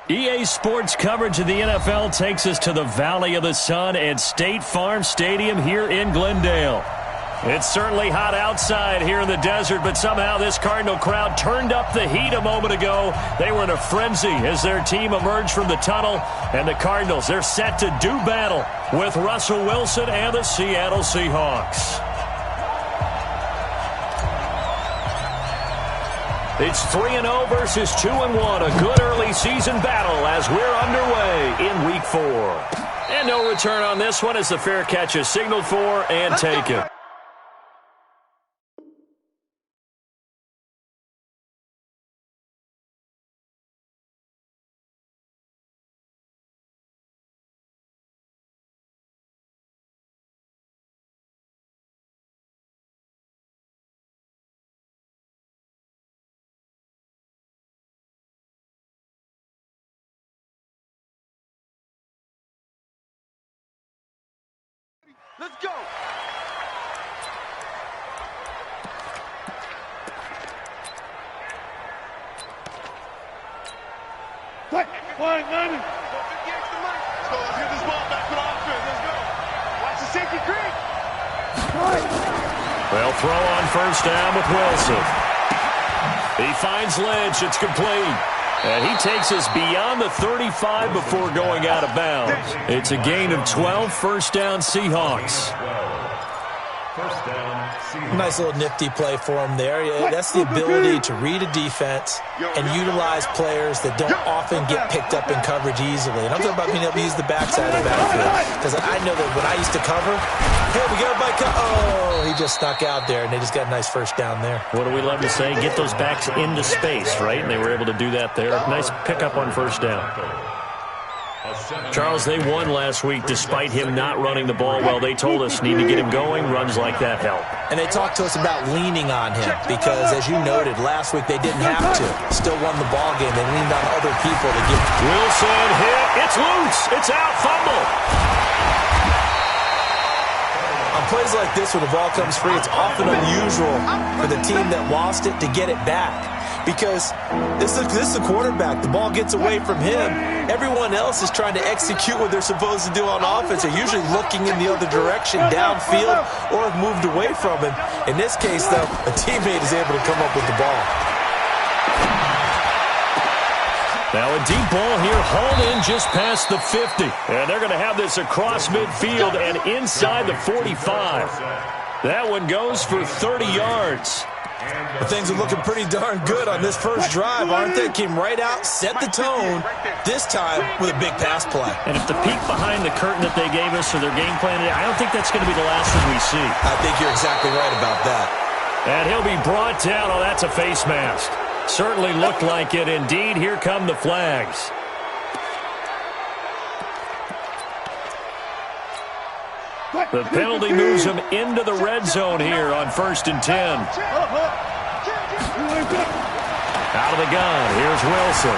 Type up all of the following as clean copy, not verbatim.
EA Sports coverage of the NFL takes us to the Valley of the Sun at State Farm Stadium here in Glendale. It's certainly hot outside here in the desert, but somehow this Cardinal crowd turned up the heat a moment ago. They were in a frenzy as their team emerged from the tunnel, and the Cardinals, they're set to do battle with Russell Wilson and the Seattle Seahawks. It's 3-0 versus 2-1. A good early season battle as we're underway in Week 4. And no return on this one as the fair catch is signaled for and taken. Let's go. Quick, quiet, money. Let's go. Let's get this ball back to the offense. Let's go. Watch the safety green. They'll throw on first down with Wilson. He finds Lynch. It's complete. And he takes us beyond the 35 before going out of bounds. It's a gain of 12, first down Seahawks. Nice little nifty play for him there. Yeah, that's the ability to read a defense and utilize players that don't often get picked up in coverage easily. And I'm talking about being able to use the backside of the backfield. Because I know that when I used to cover, hey, we got a bike. Oh, he just snuck out there, and they just got a nice first down there. What do we love to say? Get those backs into space, right? And they were able to do that there. Nice pickup on first down. Charles, they won last week despite him not running the ball well. They told us need to get him going. Runs like that help. And they talked to us about leaning on him because, as you noted, last week they didn't have to. Still won the ball game. They leaned on other people to give. Wilson hit. It's loose. It's out. Fumble. On plays like this, when the ball comes free, it's often unusual for the team that lost it to get it back. Because this is the quarterback. The ball gets away from him. Everyone else is trying to execute what they're supposed to do on offense. They're usually looking in the other direction, downfield, or have moved away from him. In this case, though, a teammate is able to come up with the ball. Now a deep ball here, hauled in just past the 50. And they're going to have this across midfield and inside the 45. That one goes for 30 yards. Well, things are looking pretty darn good on this first drive, aren't they? Came right out, set the tone, this time with a big pass play. And if the peek behind the curtain that they gave us or their game plan, I don't think that's going to be the last one we see. I think you're exactly right about that. And he'll be brought down. Oh, that's a face mask. Certainly looked like it. Indeed, here come the flags. The penalty moves him into the red zone here on 1st and 10. Out of the gun, here's Wilson.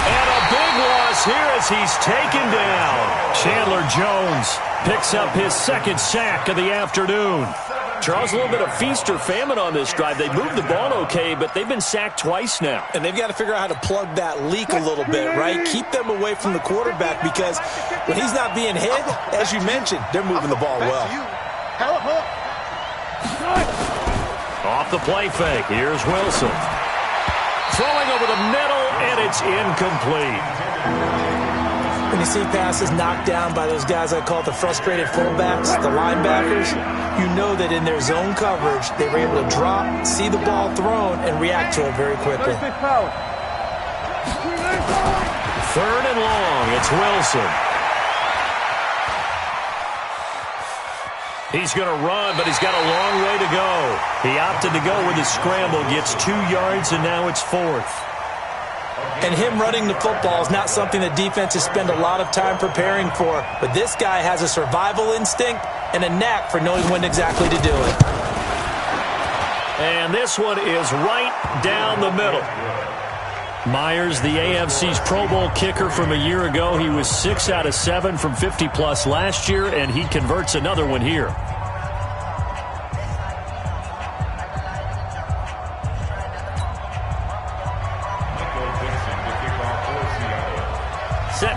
And a big loss here as he's taken down. Chandler Jones picks up his second sack of the afternoon. Charles, a little bit of feast or famine on this drive. They moved the ball okay, but they've been sacked twice now. And they've got to figure out how to plug that leak a little bit, right? Keep them away from the quarterback because when he's not being hit, as you mentioned, they're moving the ball well. Off the play fake, here's Wilson. Throwing over the middle, and it's incomplete. When you see passes knocked down by those guys I call the frustrated fullbacks, the linebackers, you know that in their zone coverage, they were able to drop, see the ball thrown, and react to it very quickly. 3rd and long, it's Wilson. He's going to run, but he's got a long way to go. He opted to go with a scramble, gets 2 yards, and now it's 4th. And him running the football is not something that defenses spend a lot of time preparing for. But this guy has a survival instinct and a knack for knowing when exactly to do it. And this one is right down the middle. Myers, the AFC's Pro Bowl kicker from a year ago. He was 6 out of 7 from 50-plus last year, and he converts another one here.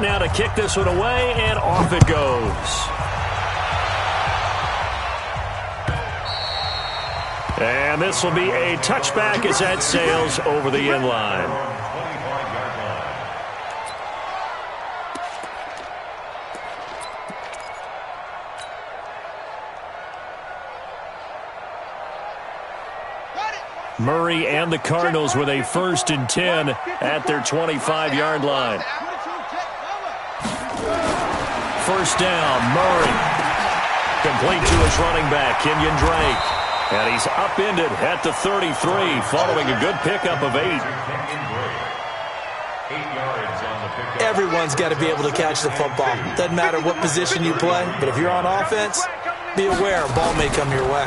set now to kick this one away, and off it goes. And this will be a touchback as that sails over the inline. Murray and the Cardinals with a 1st and 10 at their 25-yard line. 1st down, Murray. Complete to his running back, Kenyon Drake. And he's upended at the 33 following a good pickup of 8. Everyone's got to be able to catch the football. Doesn't matter what position you play, but if you're on offense, be aware a ball may come your way.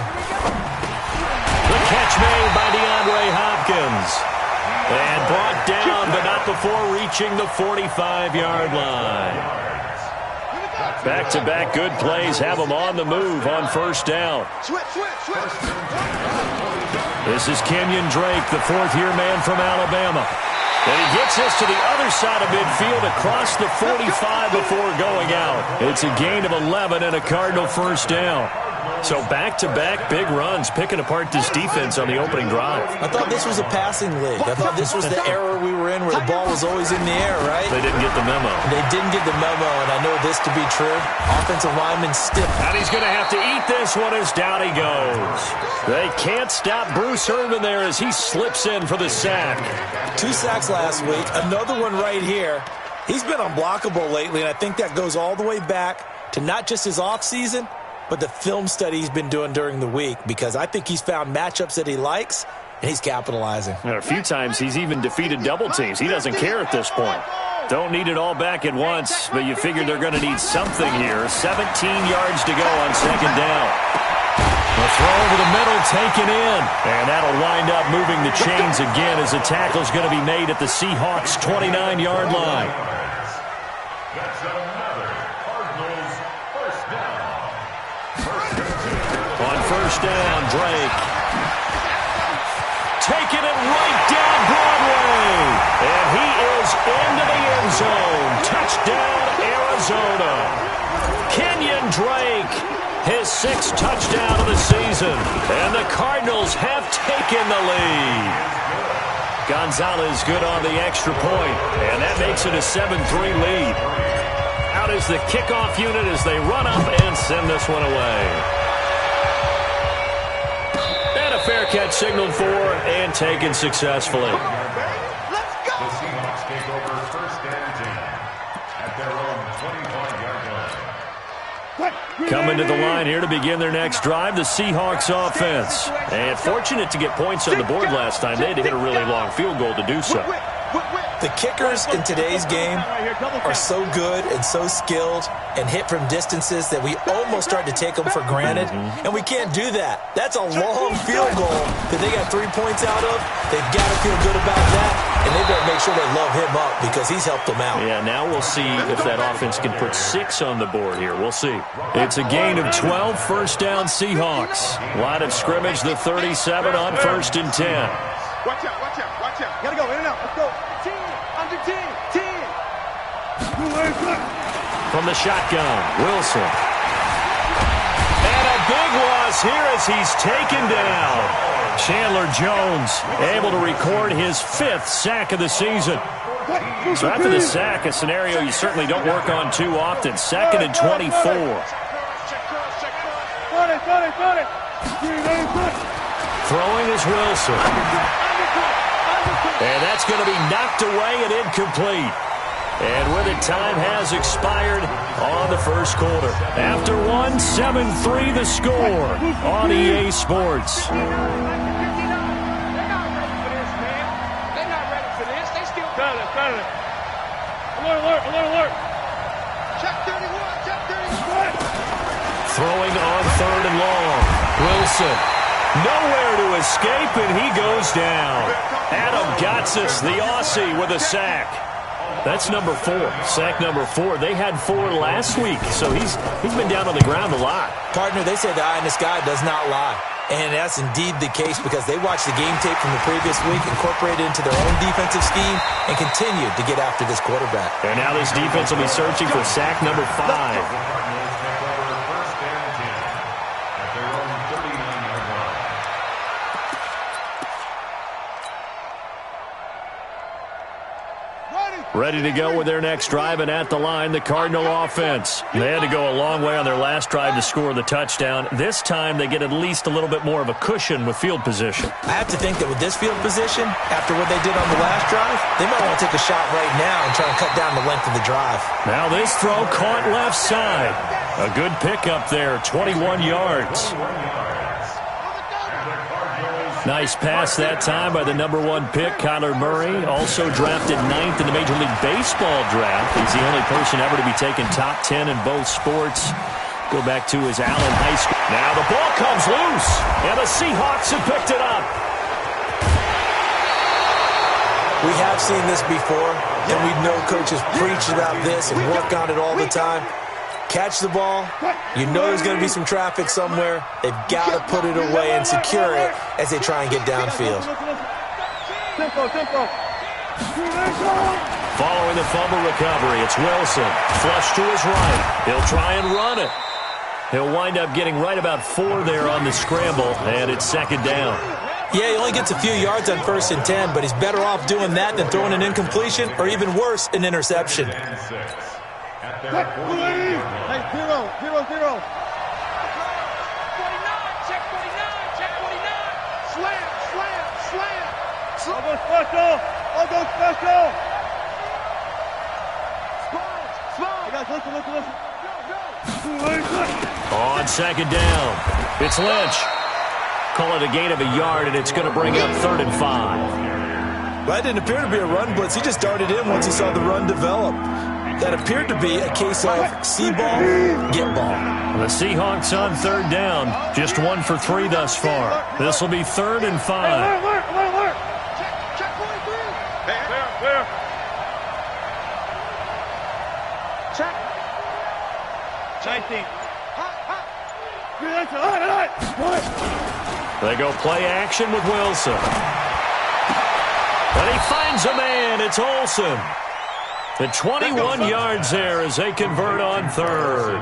The catch made by DeAndre Hopkins. And brought down, but not before reaching the 45-yard line. Back-to-back good plays have him on the move on 1st down. This is Kenyon Drake, the 4th-year man from Alabama. And he gets this to the other side of midfield across the 45 before going out. It's a gain of 11 and a Cardinal 1st down. So back-to-back big runs, picking apart this defense on the opening drive. I thought this was a passing league. I thought this was the era we were in where the ball was always in the air, right? They didn't get the memo. They didn't get the memo, and I know this to be true. Offensive lineman stiff. And he's going to have to eat this one as down he goes. They can't stop Bruce Irvin there as he slips in for the sack. 2 sacks last week, another one right here. He's been unblockable lately, and I think that goes all the way back to not just his offseason, but the film study he's been doing during the week, because I think he's found matchups that he likes, and he's capitalizing. And a few times he's even defeated double teams. He doesn't care at this point. Don't need it all back at once, but you figure they're going to need something here. 17 yards to go on 2nd down. The throw over the middle, taken in. And that'll wind up moving the chains again as the tackle's going to be made at the Seahawks' 29-yard line. On 1st down, Drake. Taking it right down Broadway. And he is into the end zone. Touchdown, Arizona. Kenyon Drake, his 6th touchdown of the season. And the Cardinals have taken the lead. Gonzalez good on the extra point. And that makes it a 7-3 lead. Out is the kickoff unit as they run up and send this one away. Fair catch signaled for and taken successfully. The Seahawks take over 1st and 10 at their own 25-yard line. Coming to the line here to begin their next drive, the Seahawks offense. And fortunate to get points on the board last time. They had to hit a really long field goal to do so. The kickers in today's game are so good and so skilled and hit from distances that we almost start to take them for granted, and we can't do that. That's a long field goal that they got 3 points out of. They've got to feel good about that, and they better make sure they love him up because he's helped them out. Yeah, now we'll see if that offense can put 6 on the board here. We'll see. It's a gain of 12, 1st down Seahawks. Line of scrimmage, the 37 on 1st and 10. Watch out, watch out, watch out. Gotta go, in and out. Let's go. 10, under 10, 10. From the shotgun, Wilson. And a big loss here as he's taken down. Chandler Jones able to record his 5th sack of the season. So after the sack, a scenario you certainly don't work on too often. 2nd and 24. Throwing is Wilson. And that's going to be knocked away and incomplete. And with it, time has expired on the 1st quarter. After 1, 7-3 the score on EA Sports. They're not ready for this, man. They're not ready for this. They still got it. Alert. Check 31, check 31. Throwing on 3rd and long. Wilson. Nowhere to escape, and he goes down. Adam Gotsis, the Aussie, with a sack. That's number 4, sack number 4. They had 4 last week, so he's been down on the ground a lot. Partner, they say the eye in the sky does not lie. And that's indeed the case because they watched the game tape from the previous week, incorporated it into their own defensive scheme, and continued to get after this quarterback. And now this defense will be searching for sack number 5. Ready to go with their next drive, and at the line, the Cardinal offense. They had to go a long way on their last drive to score the touchdown. This time, they get at least a little bit more of a cushion with field position. I have to think that with this field position, after what they did on the last drive, they might want to take a shot right now and try and cut down the length of the drive. Now this throw caught left side. A good pickup there, 21 yards. Nice pass that time by the number 1 pick, Kyler Murray. Also drafted 9th in the Major League Baseball draft. He's the only person ever to be taken top 10 in both sports. Go back to his Allen High School. Now the ball comes loose, and the Seahawks have picked it up. We have seen this before, and we know coaches preach about this and work on it all the time. Catch the ball. You know there's going to be some traffic somewhere. They've got to put it away and secure it as they try and get downfield. Following the fumble recovery, it's Wilson. Flush to his right. He'll try and run it. He'll wind up getting right about 4 there on the scramble, and it's second down. Yeah, he only gets a few yards on 1st and 10, but he's better off doing that than throwing an incompletion or even worse, an interception. Hey, 0, 0, 0. 49, check 49, check 49. Slam, slam, slam. I'll go special. I'll go special. Small. Listen. Go. On second down, it's Lynch. Call it a gain of a yard, and it's going to bring up 3rd and 5. Well, that didn't appear to be a run blitz. He just darted in once he saw the run develop. That appeared to be a case of see ball, get ball. The Seahawks on 3rd down, just 1 for 3 thus far. This will be 3rd and 5. Check 43. Clear. Check. 19. They go play action with Wilson. And he finds a man. It's Olsen. The 21 yards there as they convert on 3rd.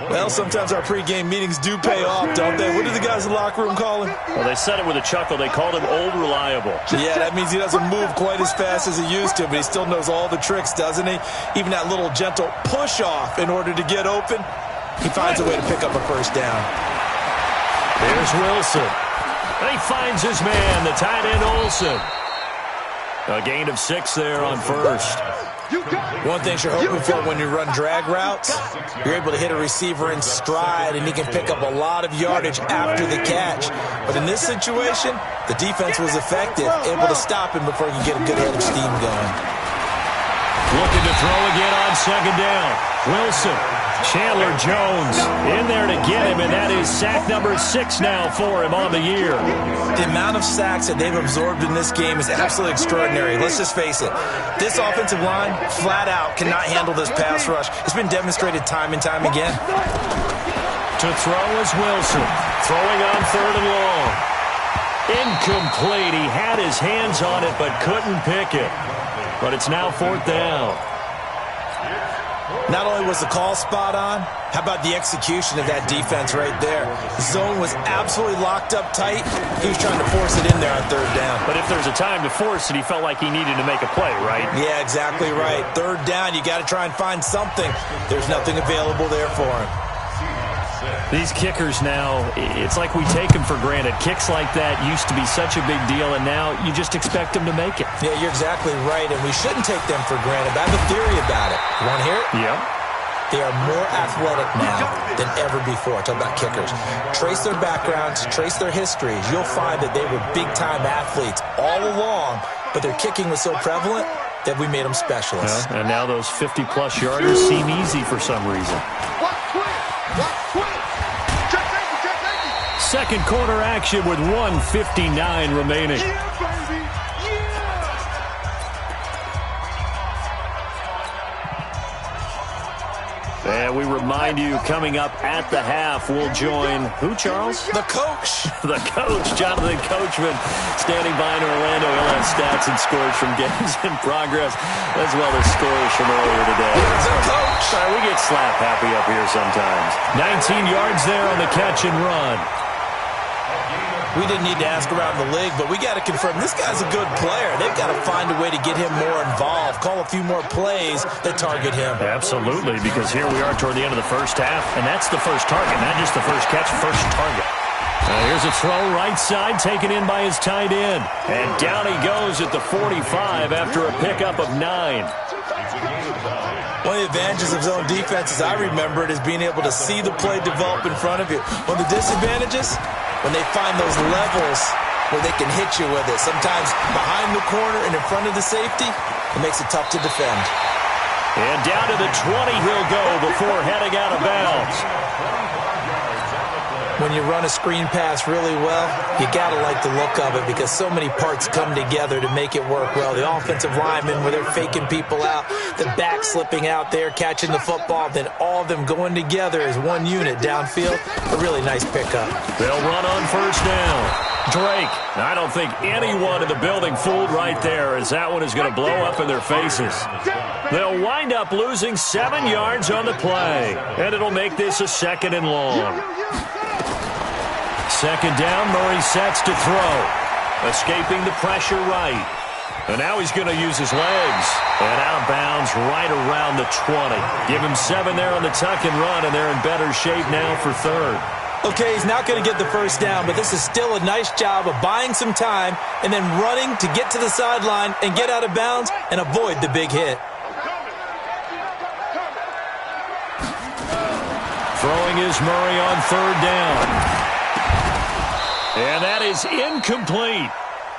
Well, sometimes our pregame meetings do pay off, don't they? What do the guys in the locker room call him? Well, they said it with a chuckle. They called him Old Reliable. Yeah, that means he doesn't move quite as fast as he used to, but he still knows all the tricks, doesn't he? Even that little gentle push-off in order to get open, he finds a way to pick up a 1st down. Here's Wilson. And he finds his man, the tight end Olsen. A gain of 6 there on 1st. One thing you're hoping for when you run drag routes, you're able to hit a receiver in stride, and he can pick up a lot of yardage after the catch. But in this situation, the defense was effective, able to stop him before he could get a good head of steam going. Looking to throw again on 2nd down. Wilson. Chandler Jones in there to get him, and that is sack number 6 now for him on the year. The amount of sacks that they've absorbed in this game is absolutely extraordinary. Let's just face it. This offensive line, flat out, cannot handle this pass rush. It's been demonstrated time and time again. To throw is Wilson. Throwing on 3rd and long. Incomplete. He had his hands on it but couldn't pick it. But it's now 4th down. Not only was the call spot on, how about the execution of that defense right there? The zone was absolutely locked up tight. He was trying to force it in there on 3rd down. But if there's a time to force it, he felt like he needed to make a play, right? Yeah, exactly right. 3rd down, you got to try and find something. There's nothing available there for him. These kickers now, it's like we take them for granted. Kicks like that used to be such a big deal, and now you just expect them to make it. Yeah, you're exactly right, and we shouldn't take them for granted. But I have a theory about it. You want to hear it? Yeah. They are more athletic now than ever before. Talk about kickers. Trace their backgrounds, trace their histories. You'll find that they were big-time athletes all along, but their kicking was so prevalent that we made them specialists. Yeah, and now those 50-plus yarders seem easy for some reason. Second quarter action with 1:59 remaining. And we remind you, coming up at the half, we'll join who, Charles? The coach. The coach, Jonathan Coachman, standing by in Orlando. He'll have stats and scores from games in progress, as well as scores from earlier today. The coach. Sorry, we get slap happy up here sometimes. 19 yards there on the catch and run. We didn't need to ask around the league, but we got to confirm this guy's a good player. They've got to find a way to get him more involved, call a few more plays that target him. Absolutely, because here we are toward the end of the first half, and that's the first target, not just the first catch, first target. Here's a throw right side, taken in by his tight end. And down he goes at the 45 after a pickup of 9. One of the advantages of zone defense, as I remember it, is being able to see the play develop in front of you. One of the disadvantages, when they find those levels where they can hit you with it, sometimes behind the corner and in front of the safety, it makes it tough to defend. And down to the 20 he'll go before heading out of bounds. When you run a screen pass really well, you got to like the look of it because so many parts come together to make it work well. The offensive linemen, where they're faking people out, the back slipping out there, catching the football, then all of them going together as one unit downfield. A really nice pickup. They'll run on first down. Drake, I don't think anyone in the building fooled right there, as that one is going to blow up in their faces. They'll wind up losing 7 yards on the play, and it'll make this a 2nd and long. Second down, Murray sets to throw. Escaping the pressure right. And now he's going to use his legs. And out of bounds right around the 20. Give him 7 there on the tuck and run, and they're in better shape now for 3rd. Okay, he's not going to get the first down, but this is still a nice job of buying some time and then running to get to the sideline and get out of bounds and avoid the big hit. Throwing is Murray on 3rd down. And that is incomplete.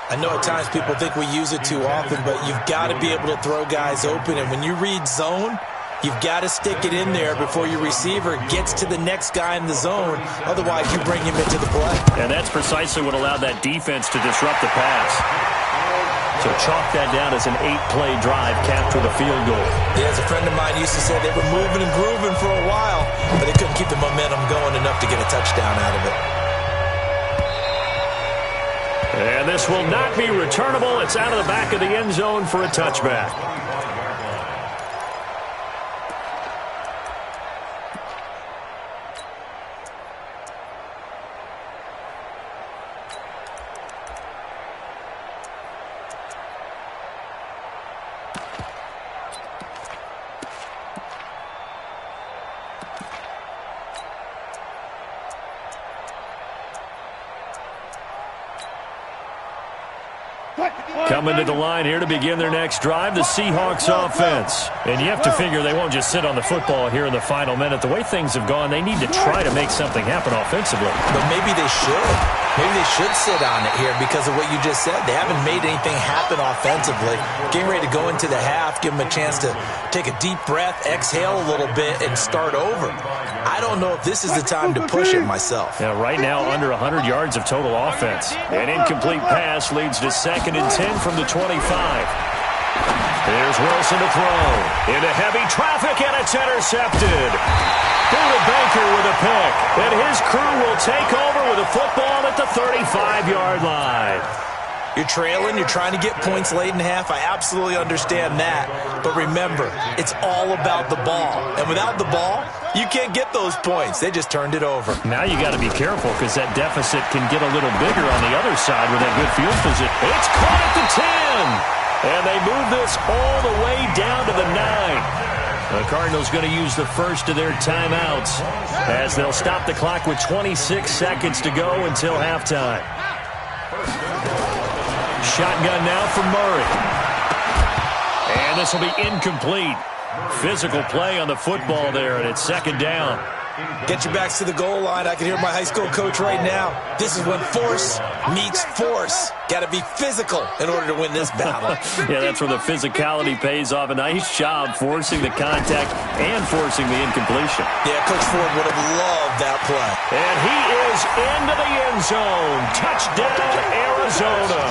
I know at times people think we use it too often, but you've got to be able to throw guys open. And when you read zone, you've got to stick it in there before your receiver gets to the next guy in the zone. Otherwise, you bring him into the play. And that's precisely what allowed that defense to disrupt the pass. So chalk that down as an 8-play drive capped with a field goal. Yeah, as a friend of mine used to say, they were moving and grooving for a while, but they couldn't keep the momentum going enough to get a touchdown out of it. And this will not be returnable. It's out of the back of the end zone for a touchback. Coming to the line here to begin their next drive, the Seahawks offense. And you have to figure they won't just sit on the football here in the final minute. The way things have gone, they need to try to make something happen offensively. But maybe they should. Maybe they should sit on it here because of what you just said. They haven't made anything happen offensively. Getting ready to go into the half, give them a chance to take a deep breath, exhale a little bit, and start over. I don't know if this is the time to push it myself. Yeah, right now under 100 yards of total offense. An incomplete pass leads to 2nd and 10 from the 25. Here's Wilson to throw. Into heavy traffic, and it's intercepted. Buda Baker with a pick. And his crew will take over with a football at the 35-yard line. You're trailing, you're trying to get points late in half. I absolutely understand that. But remember, it's all about the ball. And without the ball, you can't get those points. They just turned it over. Now you got to be careful because that deficit can get a little bigger on the other side with that good field position. It's caught at the 10. And they move this all the way down to the 9. The Cardinals going to use the first of their timeouts as they'll stop the clock with 26 seconds to go until halftime. Shotgun now for Murray. And this will be incomplete. Physical play on the football there, and it's 2nd down. Get your backs to the goal line. I can hear my high school coach right now. This is when force meets force. Got to be physical in order to win this battle. Yeah, that's where the physicality pays off. A nice job forcing the contact and forcing the incompletion. Yeah, Coach Ford would have loved that play. And he is into the end zone. Touchdown, Arizona.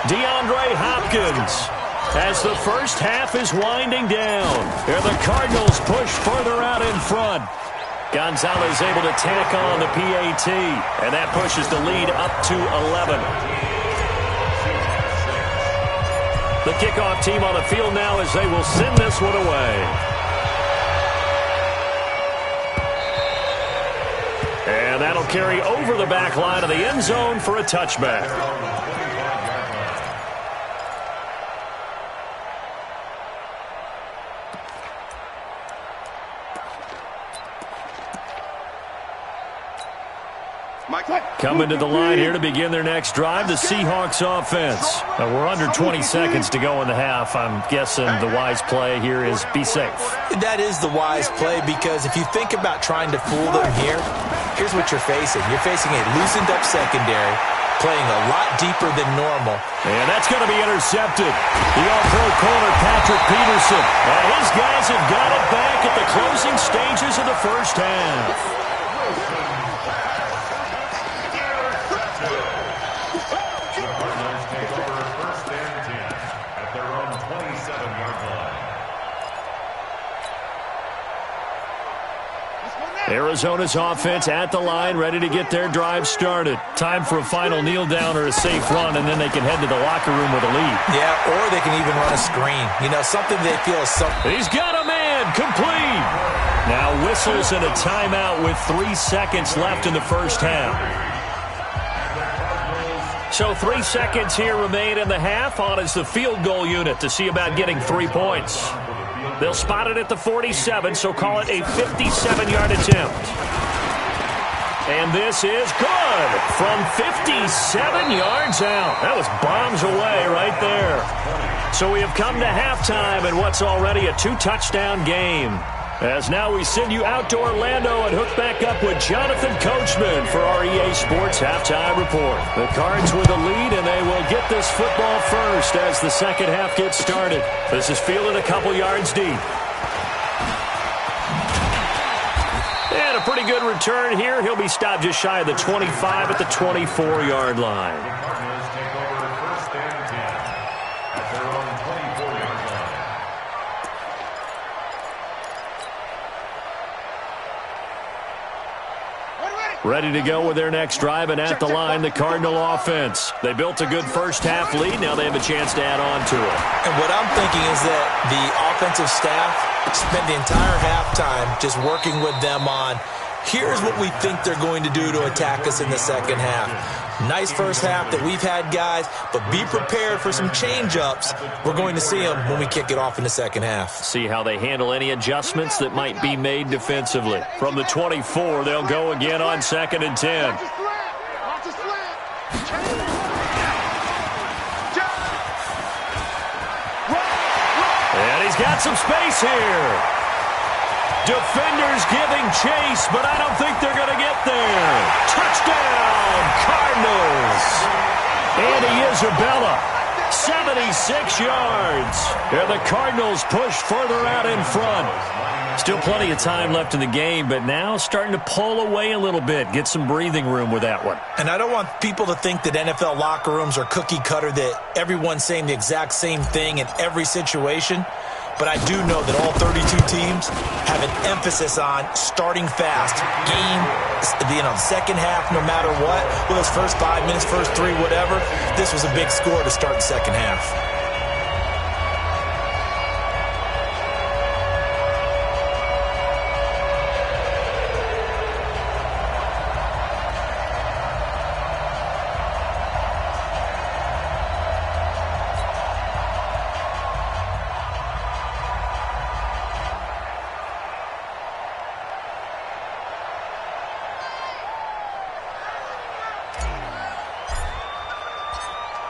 DeAndre Hopkins as the first half is winding down. And the Cardinals push further out in front. Gonzalez able to tack on the PAT, and that pushes the lead up to 11. The kickoff team on the field now as they will send this one away. And that'll carry over the back line of the end zone for a touchback. Coming to the line here to begin their next drive, the Seahawks offense. Now we're under 20 seconds to go in the half. I'm guessing the wise play here is be safe. That is the wise play, because if you think about trying to fool them here, here's what you're facing. You're facing a loosened up secondary, playing a lot deeper than normal. And that's going to be intercepted. The all-pro corner, Patrick Peterson. And his guys have got it back at the closing stages of the first half. Arizona's offense at the line, ready to get their drive started. Time for a final kneel down or a safe run, and then they can head to the locker room with a lead. Yeah, or they can even run a screen. You know, something they feel is something. He's got a man, complete. Now whistles and a timeout with 3 seconds left in the first half. So 3 seconds here remain in the half. On is the field goal unit to see about getting 3 points. They'll spot it at the 47, so call it a 57-yard attempt. And this is good from 57 yards out. That was bombs away right there. So we have come to halftime in what's already a 2-touchdown game. As now we send you out to Orlando and hook back up with Jonathan Coachman for our EA Sports Halftime Report. The Cards with the lead, and they will get this football first as the second half gets started. This is fielded a couple yards deep. And a pretty good return here. He'll be stopped just shy of the 25 at the 24-yard line. Ready to go with their next drive, and at the line, the Cardinal offense. They built a good first half lead. Now they have a chance to add on to it. And what I'm thinking is that the offensive staff spent the entire halftime just working with them on, here's what we think they're going to do to attack us in the second half. Nice first half that we've had, guys, but be prepared for some change-ups. We're going to see them when we kick it off in the second half. See how they handle any adjustments that might be made defensively. From the 24, they'll go again on 2nd and 10. And he's got some space here. Defenders giving chase, but I don't think they're going to get there. Touchdown, Cardinals. Andy Isabella, 76 yards. And the Cardinals push further out in front. Still plenty of time left in the game, but now starting to pull away a little bit. Get some breathing room with that one. And I don't want people to think that NFL locker rooms are cookie cutter, that everyone's saying the exact same thing in every situation. But I do know that all 32 teams have an emphasis on starting fast. Game, the second half, no matter what, whether it's first 5 minutes, first 3, whatever, this was a big score to start the second half.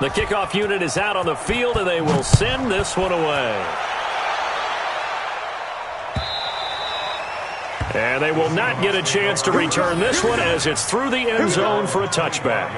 The kickoff unit is out on the field, and they will send this one away. And they will not get a chance to return this one as it's through the end zone for a touchback.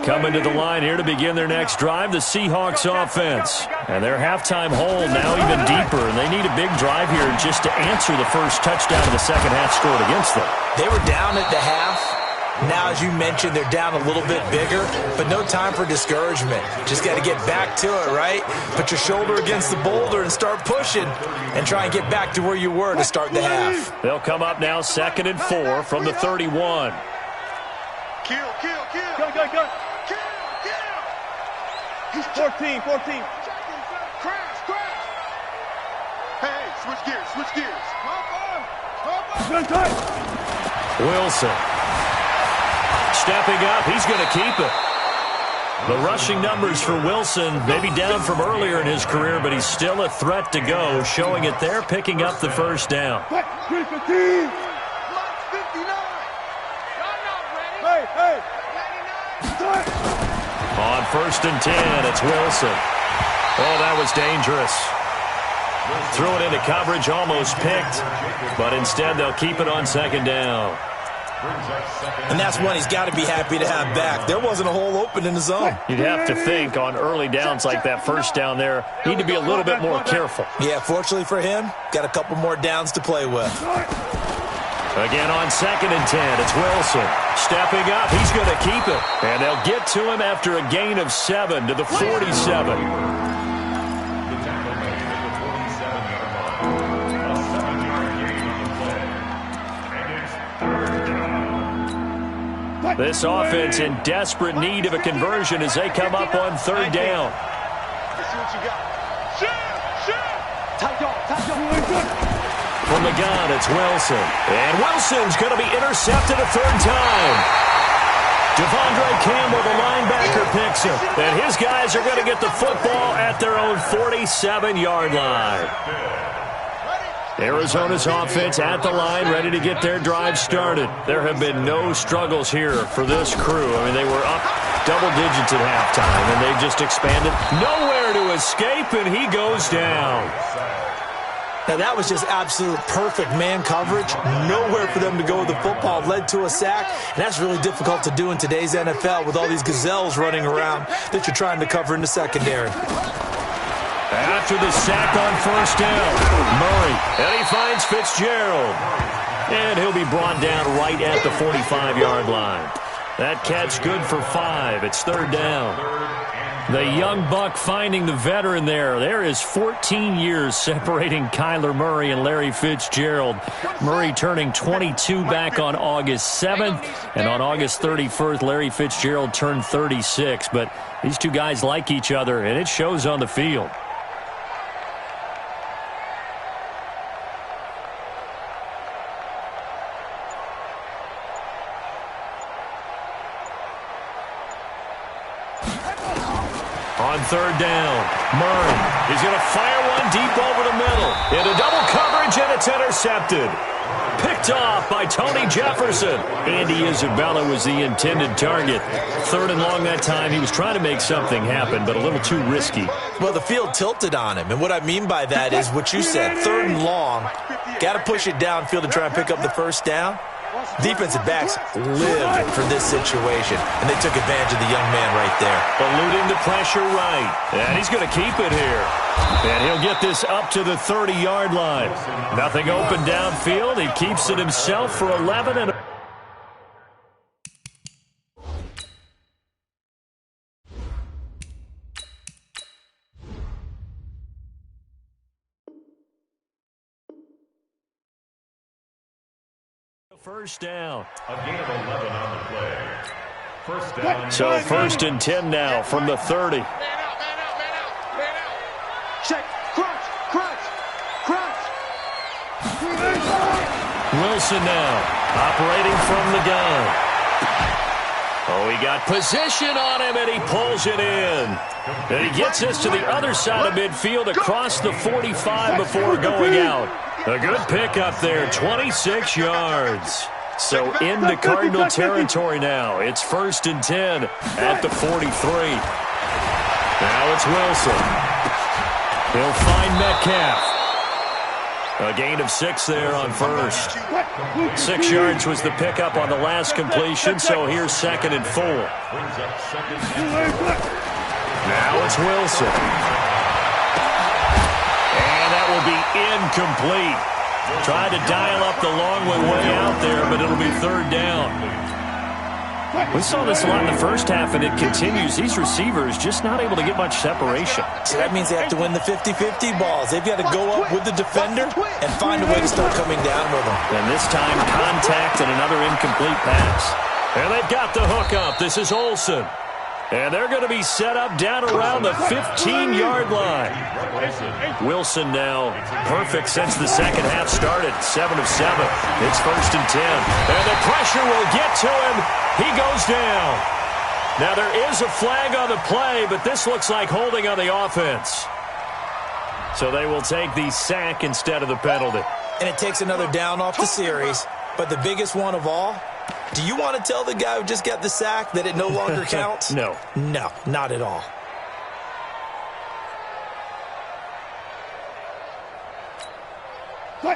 Coming to the line here to begin their next drive, the Seahawks offense. And their halftime hole now even deeper, and they need a big drive here just to answer the first touchdown of the second half scored against them. They were down at the half. Now, as you mentioned, they're down a little bit bigger, but no time for discouragement. Just got to get back to it, right? Put your shoulder against the boulder and start pushing and try and get back to where you were to start the half. They'll come up now 2nd and 4 from the 31. Kill. Go. Kill. He's 14. Crash. Hey, switch gears. Wilson. Stepping up, he's going to keep it. The rushing numbers for Wilson, maybe down from earlier in his career, but he's still a threat to go, showing it there, picking up the first down. Hey. On 1st and 10, it's Wilson. Oh, that was dangerous. Threw it into coverage, almost picked, but instead they'll keep it on 2nd down. And that's one he's got to be happy to have back. There wasn't a hole open in the zone. You'd have to think on early downs like that first down there, need to be a little bit more careful. Yeah, fortunately for him, got a couple more downs to play with. Again on 2nd and 10, it's Wilson. Stepping up, he's going to keep it. And they'll get to him after a gain of 7 to the 47. This offense in desperate need of a conversion as they come up on 3rd down. Let's see what you got. Shoot! From the gun, it's Wilson. And Wilson's going to be intercepted a 3rd time. Devondre Campbell, the linebacker, picks him. And his guys are going to get the football at their own 47-yard line. Arizona's offense at the line, ready to get their drive started. There have been no struggles here for this crew. I mean, they were up double digits at halftime, and they've just expanded. Nowhere to escape, and he goes down. Now, that was just absolute perfect man coverage. Nowhere for them to go with the football. Led to a sack, and that's really difficult to do in today's NFL with all these gazelles running around that you're trying to cover in the secondary. After the sack on 1st down, Murray, and he finds Fitzgerald. And he'll be brought down right at the 45-yard line. That catch good for 5. It's 3rd down. The young buck finding the veteran there. There is 14 years separating Kyler Murray and Larry Fitzgerald. Murray turning 22 back on August 7th. And on August 31st, Larry Fitzgerald turned 36. But these two guys like each other, and it shows on the field. On 3rd down, Murray. He's going to fire one deep over the middle. Into double coverage, and it's intercepted. Picked off by Tony Jefferson. Andy Isabella was the intended target. 3rd and long that time. He was trying to make something happen, but a little too risky. Well, the field tilted on him, and what I mean by that is what you said. 3rd and long, got to push it downfield to try and pick up the first down. Defensive backs lived for this situation, and they took advantage of the young man right there. Eluding the pressure right, and he's going to keep it here. And he'll get this up to the 30-yard line. Nothing open downfield. He keeps it himself for 11 and first down. A gain of 11 on the play. First down. So 1st and 10 now from the 30. Man out. Check. Crunch. Wilson now operating from the gun. Oh, he got position on him, and he pulls it in. And he gets us to the other side of midfield across the 45 before going out. A good pickup there, 26 yards. So into Cardinal territory now. It's 1st and 10 at the 43. Now it's Wilson. He'll find Metcalf. A gain of 6 there on first. 6 yards was the pickup on the last completion, so here's 2nd and 4. Now it's Wilson. And that will be incomplete. Tried to dial up the long way out there, but it'll be 3rd down. We saw this a lot in the first half, and it continues. These receivers just not able to get much separation. So that means they have to win the 50-50 balls. They've got to go up with the defender and find a way to start coming down with them. And this time, contact and another incomplete pass. And they've got the hook up. This is Olsen. And they're going to be set up down around the 15-yard line. Wilson now perfect since the second half started. 7 of 7. It's 1st and 10. And the pressure will get to him. He goes down. Now there is a flag on the play, but this looks like holding on the offense. So they will take the sack instead of the penalty. And it takes another down off the series. But the biggest one of all, do you want to tell the guy who just got the sack that it no longer counts? No. No, not at all.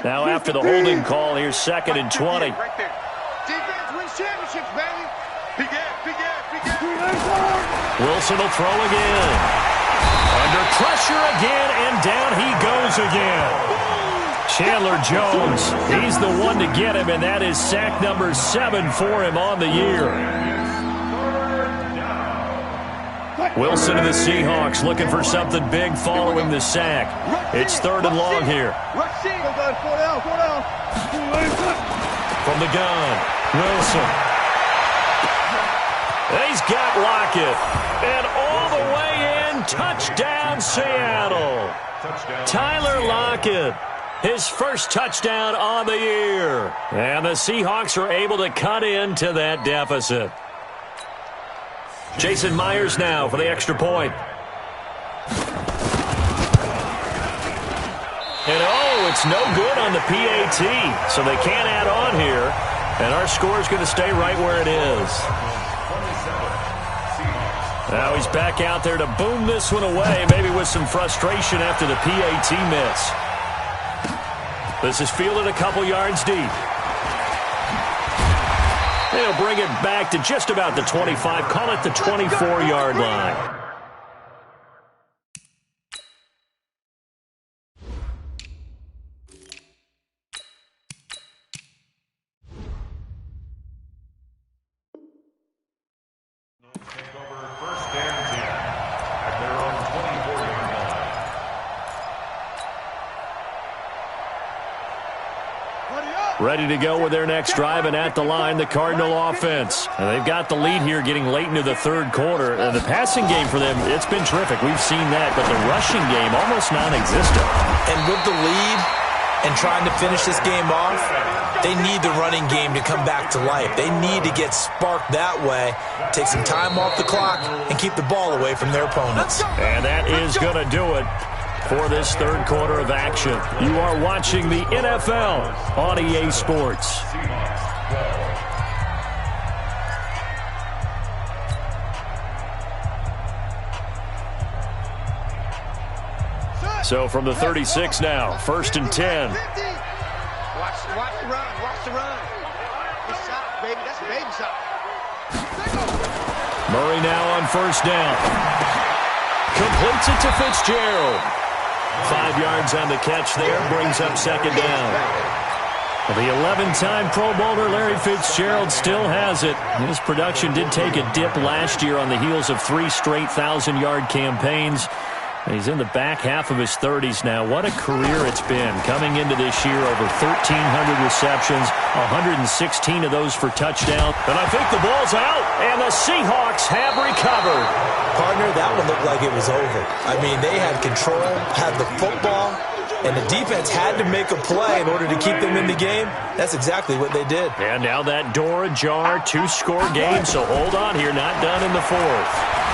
Now after the holding call, here's 2nd and 20. Right there. Defense wins championships, baby. Wilson will throw again. Under pressure again, and down he goes again. Chandler Jones, he's the one to get him, and that is sack number 7 for him on the year. Wilson and the Seahawks looking for something big following the sack. It's 3rd and long here. From the gun, Wilson. He's got Lockett. And all the way in, touchdown Seattle. Tyler Lockett. His first touchdown on the year. And the Seahawks are able to cut into that deficit. Jason Myers now for the extra point. And oh, it's no good on the PAT. So they can't add on here. And our score is going to stay right where it is. Now he's back out there to boom this one away, maybe with some frustration after the PAT miss. This is fielded a couple yards deep. They'll bring it back to just about the 25, call it the 24-yard line. Ready to go with their next drive, and at the line, the Cardinal offense. And they've got the lead here getting late into the 3rd quarter. And the passing game for them, it's been terrific. We've seen that, but the rushing game almost non-existent. And with the lead and trying to finish this game off, they need the running game to come back to life. They need to get sparked that way, take some time off the clock, and keep the ball away from their opponents. And that is going to do it for this 3rd quarter of action. You are watching the NFL on EA Sports. So from the 36 now, 1st and 10. Watch the run. Watch the run. Good shot, baby. That's a baby shot. Murray now on 1st down. Completes it to Fitzgerald. 5 yards on the catch there, brings up 2nd down. The 11-time Pro Bowler Larry Fitzgerald still has it. His production did take a dip last year on the heels of 3 straight 1,000-yard campaigns. He's in the back half of his 30s now. What a career it's been. Coming into this year, over 1,300 receptions, 116 of those for touchdown. And I think the ball's out, and the Seahawks have recovered. Partner, that one looked like it was over. I mean, they had control, had the football, and the defense had to make a play in order to keep them in the game. That's exactly what they did. And now that door ajar, 2-score game, so hold on here, not done in the 4th.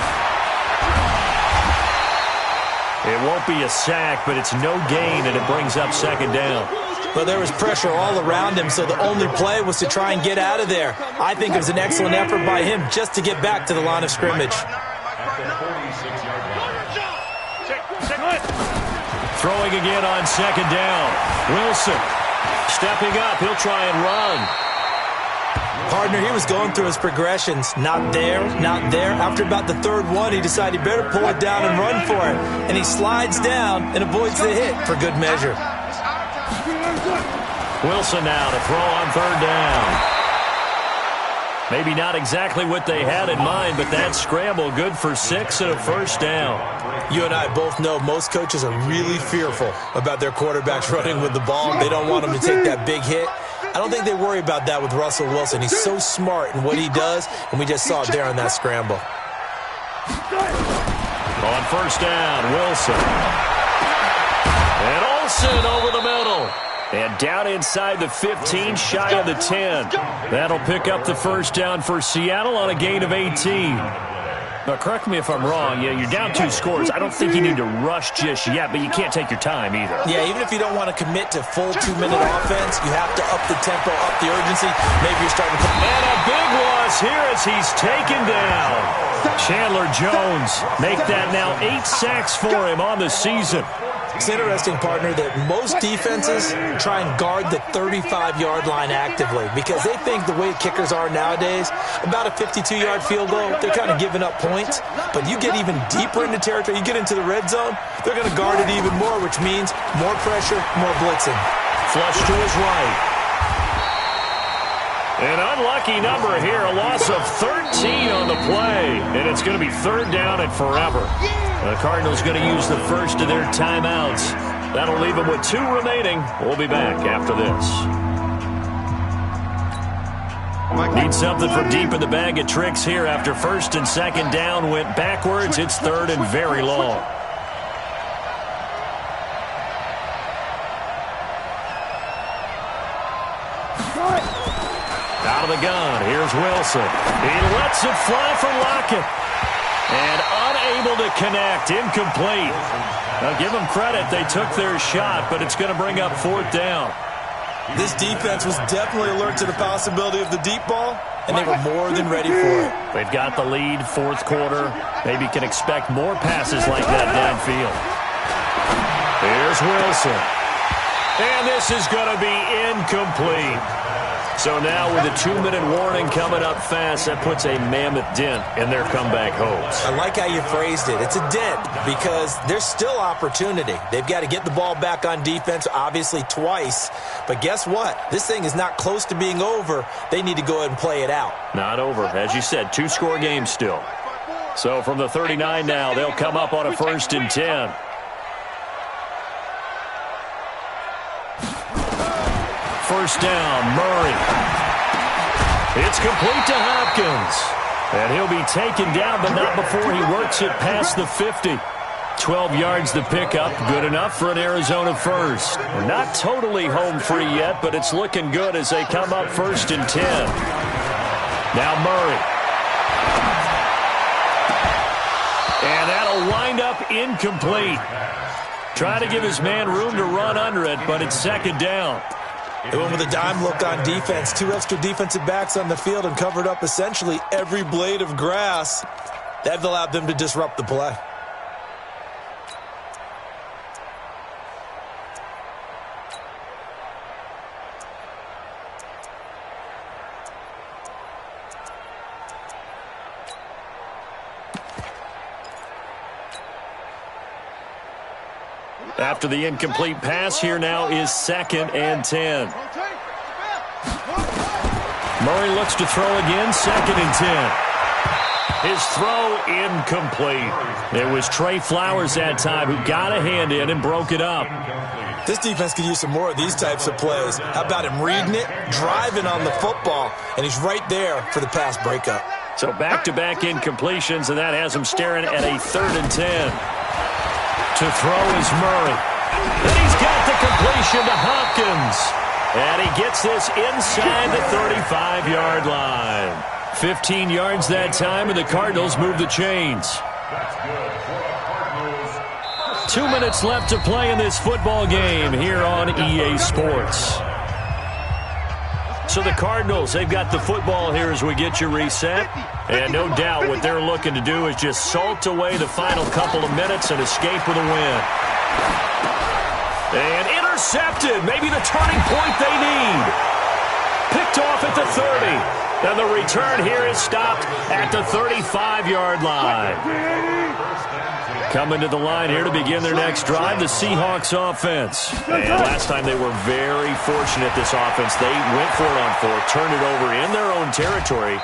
It won't be a sack, but it's no gain, and it brings up 2nd down. But there was pressure all around him, so the only play was to try and get out of there. I think it was an excellent effort by him just to get back to the line of scrimmage. Throwing again on second down. Wilson stepping up. He'll try and run. Partner, he was going through his progressions. Not there, not there. After about the third one, he decided he better pull it down and run for it. And he slides down and avoids the hit for good measure. Wilson now to throw on third down. Maybe not exactly what they had in mind, but that scramble good for 6 and a first down. You and I both know most coaches are really fearful about their quarterbacks running with the ball. They don't want them to take that big hit. I don't think they worry about that with Russell Wilson. He's so smart in what he does, and we just saw it there on that scramble. On first down, Wilson. And Olsen over the middle. And down inside the 15, shy of the 10. That'll pick up the first down for Seattle on a gain of 18. Now, correct me if I'm wrong. Yeah, you're down 2 scores. I don't think you need to rush just yet, but you can't take your time either. Yeah, even if you don't want to commit to full 2-minute offense, you have to up the tempo, up the urgency. Maybe you're starting to... And a big loss here as he's taken down. Chandler Jones make that now 8 sacks for him on the season. It's interesting, partner, that most defenses try and guard the 35-yard line actively because they think the way kickers are nowadays, about a 52-yard field goal, they're kind of giving up points. But you get even deeper into territory, you get into the red zone, they're going to guard it even more, which means more pressure, more blitzing. Flush to his right. An unlucky number here, a loss of 13 on the play, and it's going to be third down and forever. The Cardinals going to use the first of their timeouts. That'll leave them with 2 remaining. We'll be back after this. Need something from deep in the bag of tricks here after first and second down went backwards. It's third and very long. Out of the gun, here's Wilson. He lets it fly for Lockett. And unable to connect, incomplete. Now give them credit, they took their shot, but it's going to bring up 4th down. This defense was definitely alert to the possibility of the deep ball, and they were more than ready for it. They've got the lead, 4th quarter. Maybe can expect more passes like that downfield. Here's Wilson. And this is going to be incomplete. So now with a 2-minute warning coming up fast, that puts a mammoth dent in their comeback hopes. I like how you phrased it. It's a dent because there's still opportunity. They've got to get the ball back on defense, obviously twice. But guess what? This thing is not close to being over. They need to go ahead and play it out. Not over. As you said, 2-score game still. So from the 39 now, they'll come up on a 1st and 10. First down, Murray. It's complete to Hopkins. And he'll be taken down, but not before he works it past the 50. 12 yards the pickup, good enough for an Arizona first. Not totally home free yet, but it's looking good as they come up 1st and 10. Now Murray. And that'll wind up incomplete. Trying to give his man room to run under it, but it's 2nd down. They went with a dime look on defense. 2 extra defensive backs on the field and covered up essentially every blade of grass. That allowed them to disrupt the play. After the incomplete pass, here now is 2nd and 10. Murray looks to throw again, 2nd and 10. His throw incomplete. It was Trey Flowers that time who got a hand in and broke it up. This defense could use some more of these types of plays. How about him reading it, driving on the football, and he's right there for the pass breakup. So back-to-back incompletions, and that has him staring at a 3rd and 10. To throw is Murray. And he's got the completion to Hopkins. And he gets this inside the 35-yard line. 15 yards that time, and the Cardinals move the chains. 2 minutes left to play in this football game here on EA Sports. So the Cardinals, they've got the football here as we get you reset. And no doubt what they're looking to do is just salt away the final couple of minutes and escape with a win. And intercepted. Maybe the turning point they need. Picked off at the 30. And the return here is stopped at the 35-yard line. Coming to the line here to begin their next drive, the Seahawks offense. And last time they were very fortunate, this offense. They went for it on fourth, turned it over in their own territory,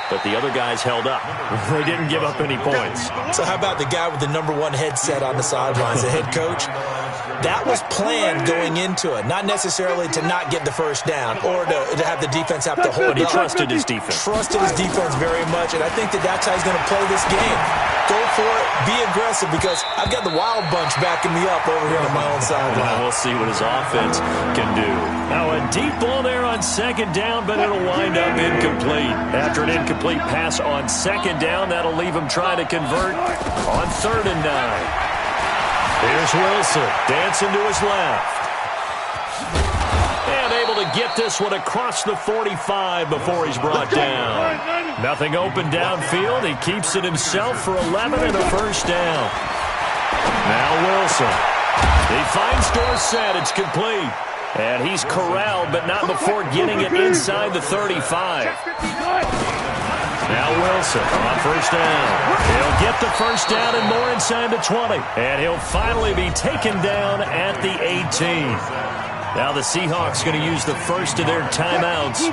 but the other guys held up. They didn't give up any points. So how about the guy with the #1 headset on the sidelines, the head coach? That was planned going into it, not necessarily to not get the first down or to have the defense have to hold up. But he trusted his defense. Trusted his defense very much, and I think that's how he's going to play this game. Go for it, be aggressive, because I've got the wild bunch backing me up over here on my own side. Well, we'll see what his offense can do. Now a deep ball there on second down, but it'll wind up incomplete. After an incomplete pass on second down, that'll leave him trying to convert on 3rd and 9. Here's Wilson, dancing to his left. And able to get this one across the 45 before he's brought down. Nothing open downfield. He keeps it himself for 11 and a first down. Now Wilson. He finds Dorsett. It's complete. And he's corralled, but not before getting it inside the 35. Now Wilson on first down. He'll get the first down and more inside the 20. And he'll finally be taken down at the 18. Now the Seahawks going to use the first of their timeouts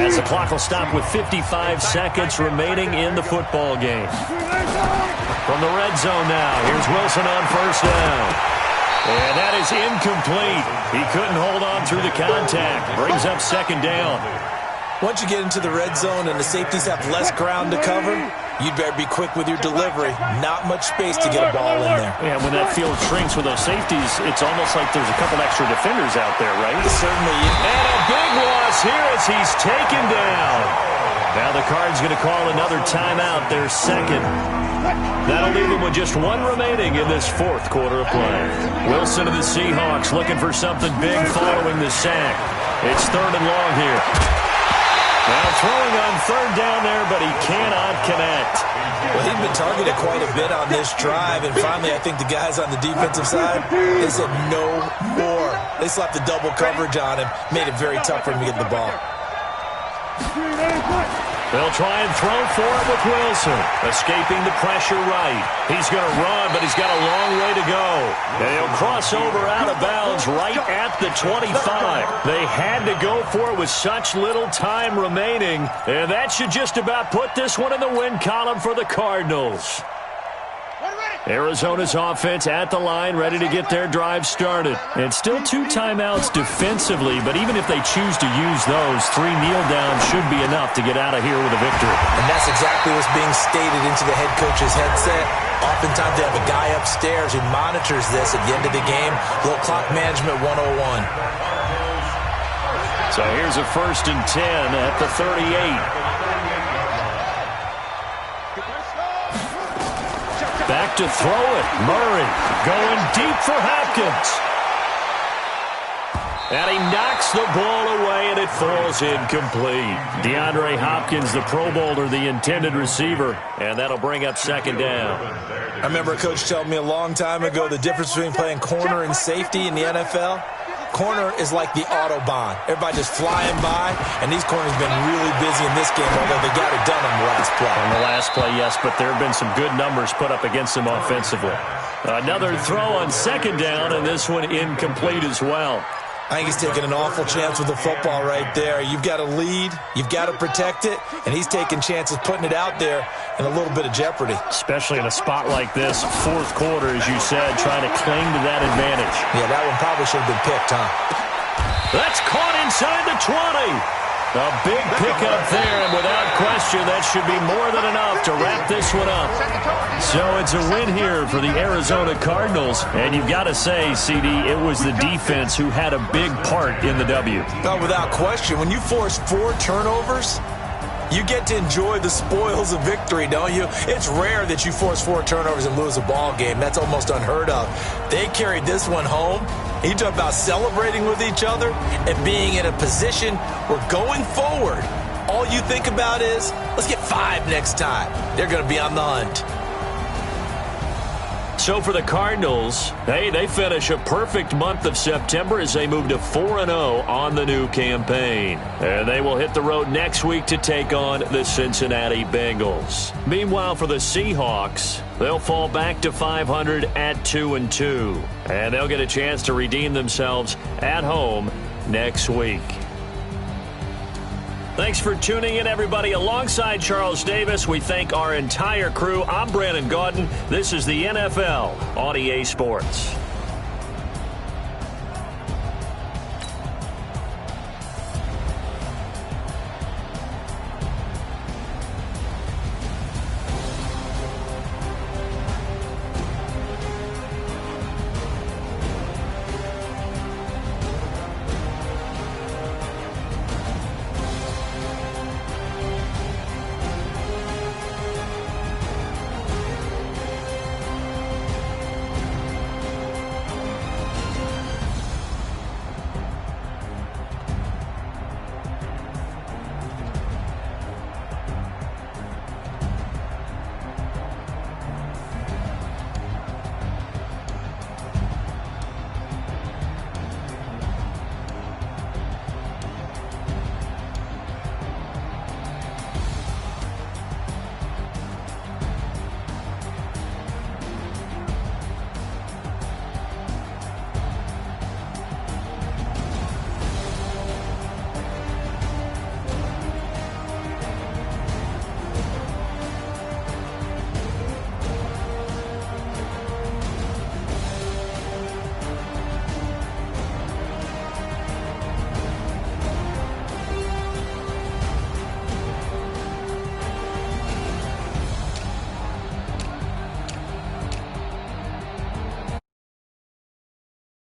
as the clock will stop with 55 seconds remaining in the football game. From the red zone now, here's Wilson on first down. And that is incomplete. He couldn't hold on through the contact. Brings up second down. Once you get into the red zone and the safeties have less ground to cover, you'd better be quick with your delivery. Not much space to get a ball in there. Yeah, when that field shrinks with those safeties, it's almost like there's a couple extra defenders out there, right? Certainly. And a big loss here as he's taken down. Now the Cards going to call another timeout, their second. That'll leave them with just one remaining in this fourth quarter of play. Wilson of the Seahawks looking for something big following the sack. It's 3rd and long here. Now throwing on 3rd down there, but he cannot connect. Well, he'd been targeted quite a bit on this drive, and finally I think the guys on the defensive side, they said no more. They slapped the double coverage on him, made it very tough for him to get the ball. They'll try and throw for it with Wilson. Escaping the pressure right. He's going to run, but he's got a long way to go. And he'll cross over out of bounds right at the 25. They had to go for it with such little time remaining. And that should just about put this one in the win column for the Cardinals. Arizona's offense at the line, ready to get their drive started. And still 2 timeouts defensively, but even if they choose to use those, 3 kneel downs should be enough to get out of here with a victory. And that's exactly what's being stated into the head coach's headset. Oftentimes they have a guy upstairs who monitors this at the end of the game. Little clock management 101. So here's a 1st and 10 at the 38. Back to throw it. Murray going deep for Hopkins. And he knocks the ball away, and it falls incomplete. DeAndre Hopkins, the Pro Bowler, the intended receiver, and that'll bring up second down. I remember a coach telling me a long time ago the difference between playing corner and safety in the NFL. Corner is like the Autobahn. Everybody just flying by, and these corners have been really busy in this game, although they got it done on the last play. On the last play, yes, but there have been some good numbers put up against them offensively. Another throw on second down, and this one incomplete as well. I think he's taking an awful chance with the football right there. You've got to lead, you've got to protect it, and he's taking chances putting it out there in a little bit of jeopardy. Especially in a spot like this, fourth quarter, as you said, trying to cling to that advantage. Yeah, that one probably should have been picked, huh? That's caught inside the 20. A big pickup there, and without question, that should be more than enough to wrap this one up. So it's a win here for the Arizona Cardinals, and you've got to say, CD, it was the defense who had a big part in the W. No, without question. When you force 4 turnovers, you get to enjoy the spoils of victory, don't you? It's rare that you force 4 turnovers and lose a ball game. That's almost unheard of. They carried this one home. You talk about celebrating with each other and being in a position where going forward, all you think about is, let's get 5 next time. They're going to be on the hunt. So for the Cardinals, hey, they finish a perfect month of September as they move to 4-0 on the new campaign. And they will hit the road next week to take on the Cincinnati Bengals. Meanwhile, for the Seahawks, they'll fall back to 500 at 2-2. And they'll get a chance to redeem themselves at home next week. Thanks for tuning in, everybody. Alongside Charles Davis, we thank our entire crew. I'm Brandon Gaudin. This is the NFL on EA Sports.